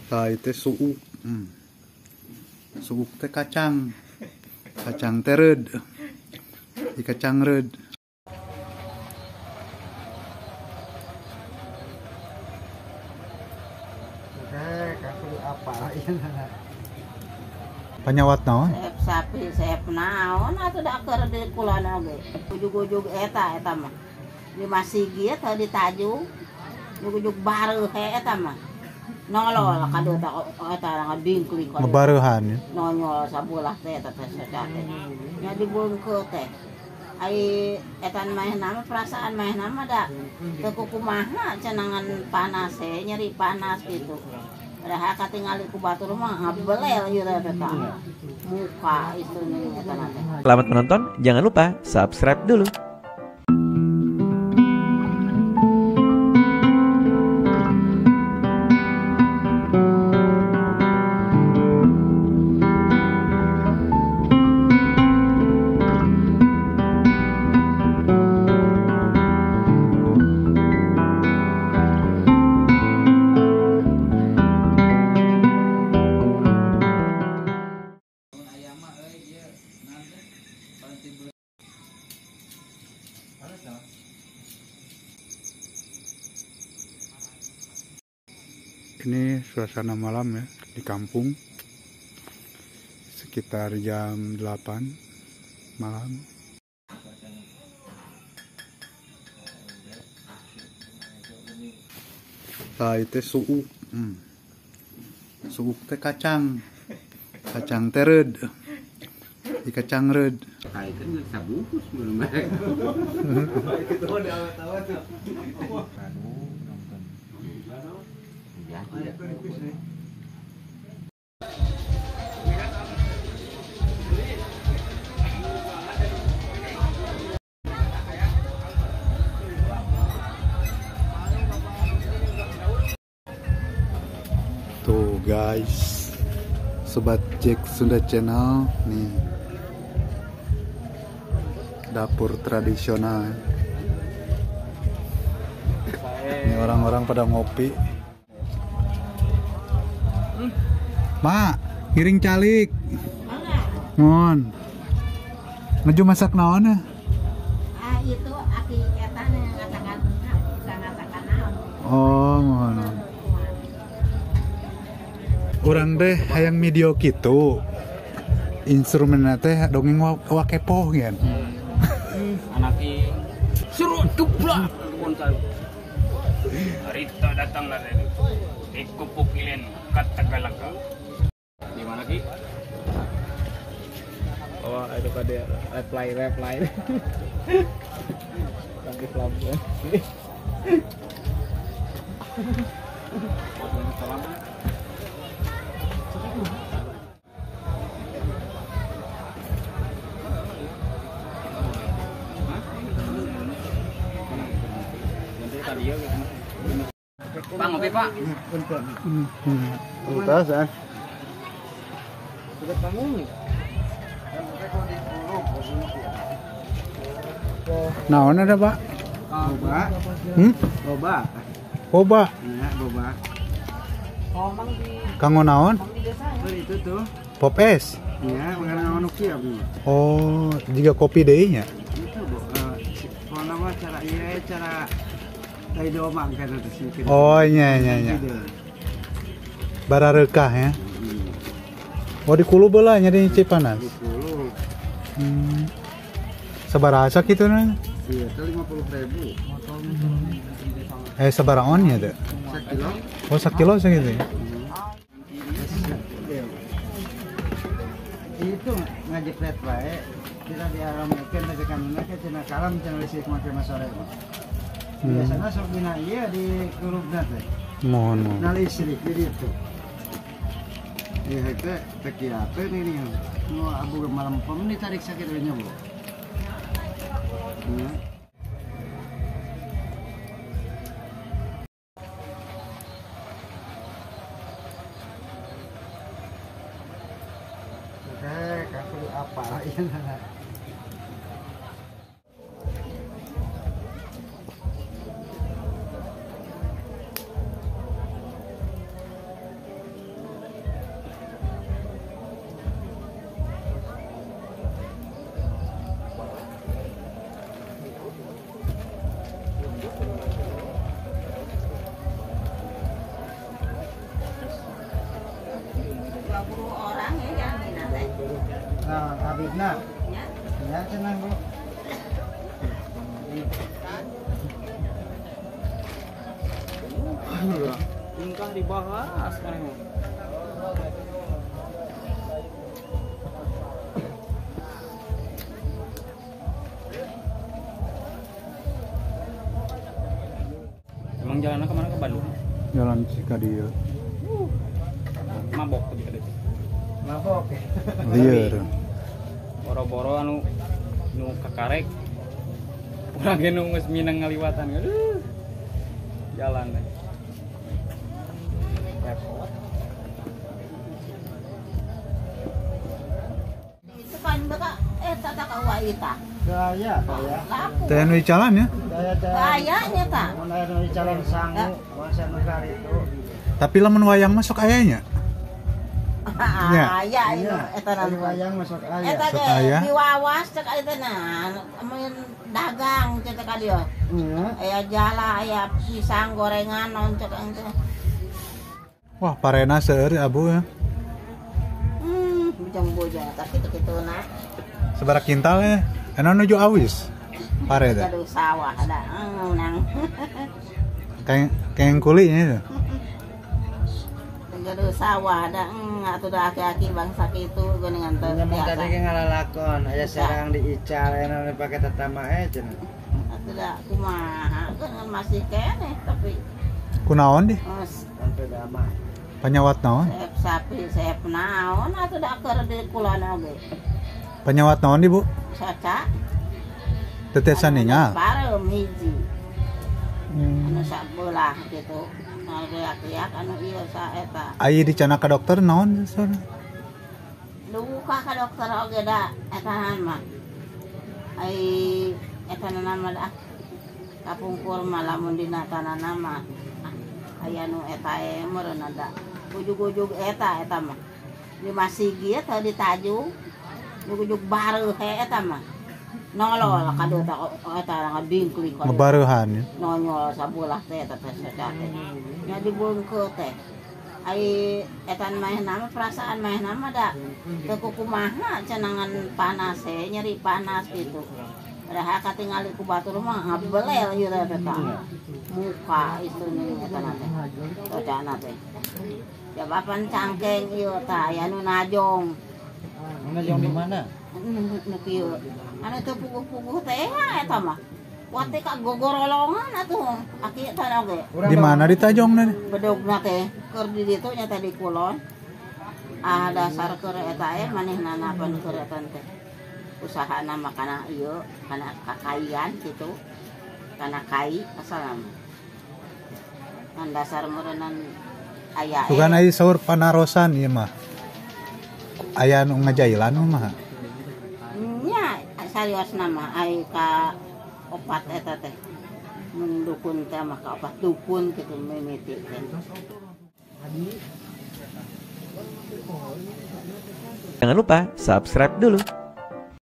Nah, itu suuk. Suuk teh kacang. Kacang teh reud. Di kacang reud. Panyawat naon? Sep sapi, sep naon atuh da keur di kulona ge. Ujug-ujug eta mah. Di Masigi eta di Tajung. Ujug-ujug bareuh eta mah. Nolol kadu eta ngadingkling kadu. Ngebareuhan ya. Nonyol sabulah teh eta teh sacate. Nya dibeungkeut teh. Ai eta maehna mah perasaan maehna mah da teu kumaha cenangan panas nyeri panas gitu. Padahal katingali ku batur mah ngabelel ieu teh muka itu nih eta teh. Selamat menonton, jangan lupa subscribe dulu. Ini suasana malam ya di kampung sekitar jam 8 malam. Nah, itu suuk. Suuk teh kacang. Kacang teh reud. Di kacang reud. Kai kan geus sabungkus mun mah. Itu ada awat-awat tuh. Tuh guys, Sobat Jack Sunda Channel nih, dapur tradisional. Ini orang-orang pada ngopi. Mak, ngiring calik. Ngon. Ngeju masak naon ya? Itu aki eta ngatakan bisa ngatakan naon. Oh, ngono. Urang deh hayang video kitu. Instrumenna teh dongeng wakepoh kan. Anaki surut keblak kontal. Harita datang dari Ikupukilen Katagalaka. Di mana Ki? Oh, itu kan dia reply. Tapi pelan-pelan. Salam. Pak, ngopi Pak. Utas ah. Sudah bangun. Naon ada, Pak? Boba. Boba. Boba. Ya, boba. Kanggo naon? Itu tuh. Pop es. Ya, makanan anu kieu abi. Oh, juga kopi deui nya. Itu kalau mah cara ieu cara dari domang kan itu sih. Oh, nya. Bararekah ya. Oh, di Kulu beula nya di Cipanas. Dulu. Sabaraha kitu na? Iya, itu 50.000. Sabaraon nya teh? 1 kilo. Oh, 1 kilo segitu ya. Itu ngajak lihat bae. Kita diaramekeun teh kanana ke cenah kalam cenah listrik make sore. Biasana sok dina ieu di kurubna teh. Mohon. Na listrik di ditu. Ieu teh teh kiateun ini. Nu abu malam pem ditarik sakit nya, Bu. Kaku apa ya? 20 orang ya yang minat teh. Nah, Habibna. Ya. Ya, senang Bu. Ingkah dibahas kan. Emang jalannya kemana ke Bandung? Jalan Cikadio. Mabok ketika itu. Mabok. Liar. Boro-boro anu nu kakarek. Urang ge nu geus minang ngaliwatan. Aduh. Jalan deh. Repot. Itu kan baka tata kawaita. Gaya, gaya. Lapu. TNI jalan ya. Gaya Kayaknya tak. mun aya nu di calon sangu, masa negara itu. Tapi lamun wayang masuk ayahnya. Ya. Aya itu Iya, eta ari nama. wayang masuk aya. Eta Masuk ge aya. diwawas cek eta nah, amun dagang cek ka dieu. Iya. Aya jala, aya pisang gorengan non cek engke. Wah, parena seueur abu ya. Bujang boja tapi kituna Seberapa kintal ya? Enak nuju awis. Pare teh. gaduh sawah ada nang. Kayak kulitnya itu. Gaduh sawah ada atuh da aki-aki bangsa kitu geuningan teh Nyamuk tadi biasa. ge ngalalakon, aya serang diical aya nu dipake tatama cenah. Atuh da kumaha geuningan masih keneh tapi Kunaon di? Sampai dama. Penyawat naon? sep sapi sep naon atuh da keur di kulon oge. Penyawat naon di, Bu? Saca Tetesan ningal. parem hiji anu sabelah gitu. Anu riak-riak anu ieu saeta. Ayi dicana ka dokter naon? Duka ka dokter oge da eta mah. Ai eta nama da kapungkur mah lamun dina tanana mah. Aya nu eta meureun da. Ujug-ujug eta mah. Di masigi eta di Tajung. Ujug-ujug bareuh eta mah. Nolol kadu eta ngadingkling kadu. Ngebareuhan ya. Nonyol sabulah teh eta teh sadate. Nya dibeungkeut teh. Ai etan maehna mah perasaan maehna mah da teu kumaha cenangan panas nyeri panas gitu. Padahal katingali ku batur mah ngabelel ieu teh eta. Muka isteun eta teh. Tocana teh. Jawaban cangkeng ieu teh aya nu najong. Najong di mana? Nu kieu. Anu teu puguh-puguh teh eta mah. Wate ka gogorolongan atuh. Aki eta oge. Di mana di Tajongna? Bedogna teh keur di ditu nya teh di kulon. Ah dasar keur eta manehna napan keur eta teh. Usahana mah kana ieu, kana kakaian kitu. Kana kai asal mah. Kan dasar meureunnan aya Bukan aya saur panarosan ieu mah. Aya nu ngajailan mah. nya sariosna mah ai ka opat eta teh. Mun dukun teh mah ka opat dukun kitu mimiti teh. Jangan lupa subscribe dulu.